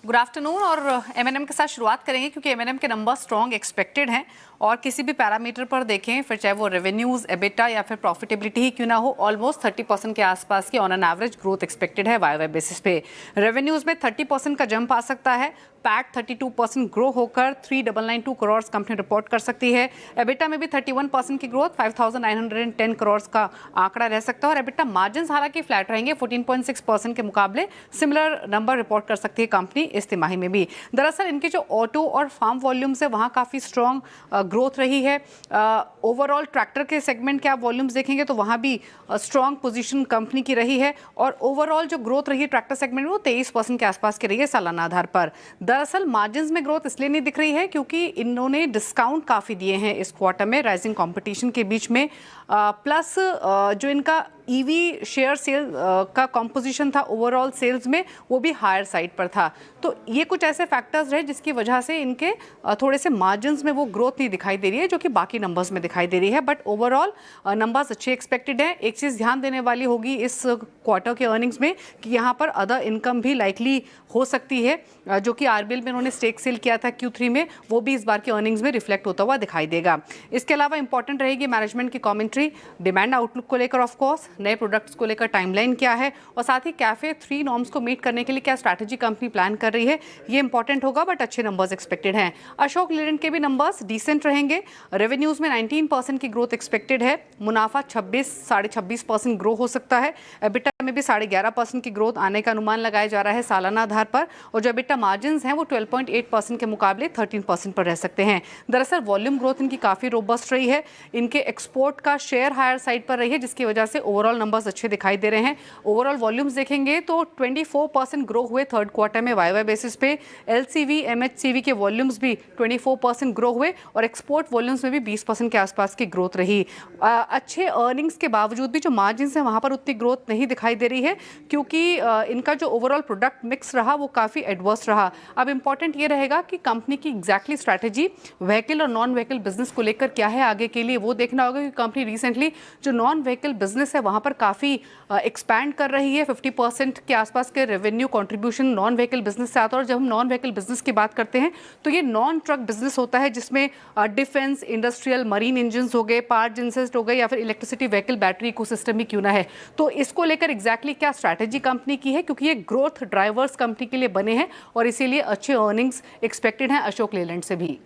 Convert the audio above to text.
Good afternoon. और MNM के साथ शुरुआत करेंगे क्योंकि एमएनएम के नंबर स्ट्रॉन्ग एक्सपेक्टेड हैं और किसी भी पैरामीटर पर देखें, फिर चाहे वो रेवेन्यूज, एबिटा या फिर प्रॉफिटेबिलिटी ही क्यों ना हो, ऑलमोस्ट 30% के आसपास की on an average growth expected है वाई बेसिस पे। रेवेन्यूज में 30% का जंप आ सकता है, पैट 32% ग्रो होकर 3992 करोड़ कंपनी रिपोर्ट कर सकती है। एबिटा में भी 31% की ग्रोथ 5910 करोड़ का आंकड़ा रह सकता है और एबिटा मार्जिन हालांकि फ्लैट रहेंगे 14.6% के मुकाबले सिमिलर नंबर रिपोर्ट कर सकती है कंपनी इस तिमाही में भी। दरअसल इनके जो ऑटो और फार्म वॉल्यूम्स है वहाँ काफ़ी स्ट्रॉन्ग ग्रोथ रही है। ओवरऑल ट्रैक्टर के सेगमेंट के आप वॉल्यूम्स देखेंगे तो वहाँ भी स्ट्रॉन्ग पोजीशन कंपनी की रही है और ओवरऑल जो ग्रोथ रही है ट्रैक्टर सेगमेंट में वो 23% के आसपास की रही है सालाना आधार पर। दरअसल मार्जिन्स में ग्रोथ इसलिए नहीं दिख रही है क्योंकि इन्होंने डिस्काउंट काफ़ी दिए हैं इस क्वार्टर में राइजिंग कंपटीशन के बीच में। प्लस जो इनका ईवी शेयर सेल का कॉम्पोजिशन था ओवरऑल सेल्स में वो भी हायर साइड पर था। तो ये कुछ ऐसे फैक्टर्स रहे जिसकी वजह से इनके थोड़े से मार्जिन्स में वो ग्रोथ नहीं दिखाई दे रही है जो कि बाकी नंबर्स में दिखाई दे रही है। बट ओवरऑल नंबर्स अच्छे एक्सपेक्टेड हैं। एक चीज़ ध्यान देने वाली होगी इस क्वार्टर के अर्निंग्स में कि यहाँ पर अदर इनकम भी लाइकली हो सकती है, जो कि आरबीएल में उन्होंने स्टेक सेल किया था Q3 में, वो भी इस बार के अर्निंग्स में रिफ्लेक्ट होता हुआ दिखाई देगा। इसके अलावा इंपॉर्टेंट रहेगी मैनेजमेंट की कमेंट्री, डिमांड आउटलुक को लेकर, ऑफ कोर्स नए प्रोडक्ट्स को लेकर टाइमलाइन क्या है और साथ ही कैफे 3 नॉर्म्स को मीट करने के लिए क्या स्ट्रैटेजी कंपनी प्लान कर रही है, ये इंपॉर्टेंट होगा। बट अच्छे नंबर्स एक्सपेक्टेड हैं। अशोक लीलैंड के भी नंबर्स डिसेंट रहेंगे। रेवेन्यूज में 19% की ग्रोथ एक्सपेक्टेड है, मुनाफा 26-26.5% ग्रो हो सकता है। एबिटा में भी 11.5% की ग्रोथ आने का अनुमान लगाया जा रहा है सालाना आधार पर और जो एबिटा मार्जिन्स हैं वो 12.8% के मुकाबले 13% पर रह सकते हैं। दरअसल वॉल्यूम ग्रोथ इनकी काफ़ी रोबस्ट रही है, इनके एक्सपोर्ट का शेयर हायर साइड पर रही है जिसकी वजह से ओवरऑल नंबर्स अच्छे दिखाई दे रहे हैं। ओवरऑल वॉल्यूम्स देखेंगे तो 24% ग्रो हुए थर्ड क्वार्टर में वाई बेसिस पे। एलसीवी एमएचसीवी के वॉल्यूम्स भी 24% ग्रो हुए और एक्सपोर्ट वॉल्यूम्स में भी 20% के आसपास की ग्रोथ रही। अच्छे अर्निंग्स के बावजूद भी जो मार्जिन है वहाँ पर उतनी ग्रोथ नहीं दिखाई दे रही है क्योंकि इनका जो ओवरऑल प्रोडक्ट मिक्स रहा वो काफ़ी एडवर्स रहा। अब इंपॉर्टेंट ये रहेगा कि कंपनी की एग्जैक्टली स्ट्रैटेजी व्हीकल और नॉन व्हीकल बिजनेस को लेकर क्या है आगे के लिए, वो देखना होगा कि कंपनी रिसेंटली जो नॉन व्हीकल बिजनेस है वहाँ पर काफ़ी एक्सपैंड कर रही है। 50% के आसपास के revenue contribution non vehicle business से आता है और जब हम नॉन व्हीकल बिजनेस की बात करते हैं तो ये नॉन ट्रक बिजनेस होता है जिसमें डिफेंस, इंडस्ट्रियल, मरीन इंजन हो गए, पार्ट जिनसेस्ट हो गए या फिर इलेक्ट्रिसिटी व्हीकल बैटरी इकोसिस्टम ही क्यों ना है। तो इसको लेकर एग्जैक्टली क्या स्ट्रैटेजी कंपनी की है क्योंकि ये ग्रोथ ड्राइवर्स कंपनी के लिए बने हैं और इसीलिए अच्छे अर्निंग्स एक्सपेक्टेड हैं अशोक लीलैंड से भी।